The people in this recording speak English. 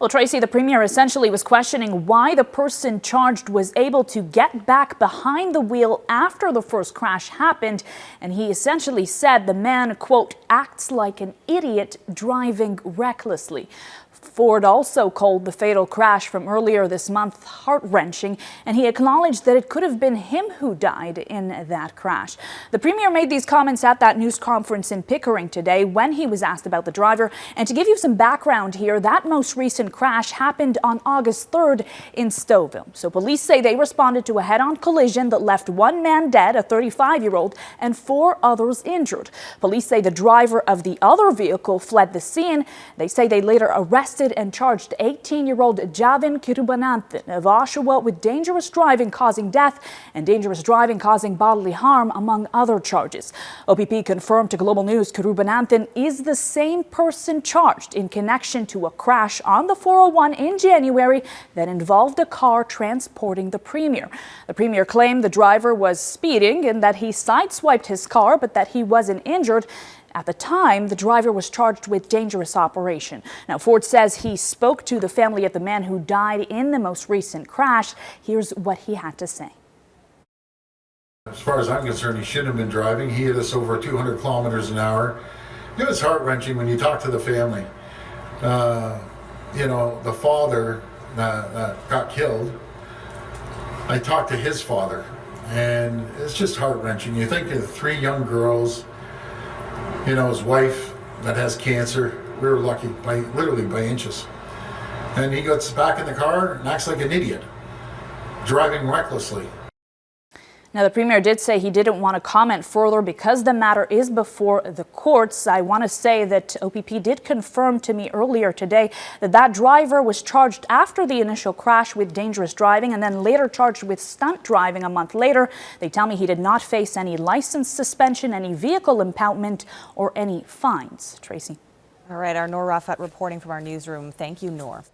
Well, Tracy, the Premier essentially was questioning why the person charged was able to get back behind the wheel after the first crash happened. And he essentially said the man, quote, acts like an idiot driving recklessly. Ford also called the fatal crash from earlier this month heart-wrenching, and he acknowledged that it could have been him who died in that crash. The Premier made these comments at that news conference in Pickering today when he was asked about the driver. And to give you some background here, that most recent crash happened on August 3rd in Stouffville. So police say they responded to a head-on collision that left one man dead, a 35-year-old, and 4 others injured. Police say the driver of the other vehicle fled the scene. They say they later arrested and charged 18-year-old Javin Kirubananthan of Oshawa with dangerous driving causing death and dangerous driving causing bodily harm, among other charges. OPP confirmed to Global News Kirubananthan is the same person charged in connection to a crash on the 401 in January that involved a car transporting the Premier. The Premier claimed the driver was speeding and that he sideswiped his car, but that he wasn't injured. At the time, the driver was charged with dangerous operation. Now, Ford says he spoke to the family of the man who died in the most recent crash. Here's what he had to say. As far as I'm concerned, he shouldn't have been driving. He hit us over 200 kilometers an hour. It was heart-wrenching when you talk to the family. You know, the father that got killed, I talked to his father, and it's just heart-wrenching. You think of 3 young girls, you know, his wife that has cancer. We were lucky literally by inches. And he gets back in the car and acts like an idiot, driving recklessly. Now, the Premier did say he didn't want to comment further because the matter is before the courts. I want to say that OPP did confirm to me earlier today that that driver was charged after the initial crash with dangerous driving and then later charged with stunt driving a month later. They tell me he did not face any license suspension, any vehicle impoundment, or any fines. Tracy. All right, our Noor Ra'fat reporting from our newsroom. Thank you, Noor.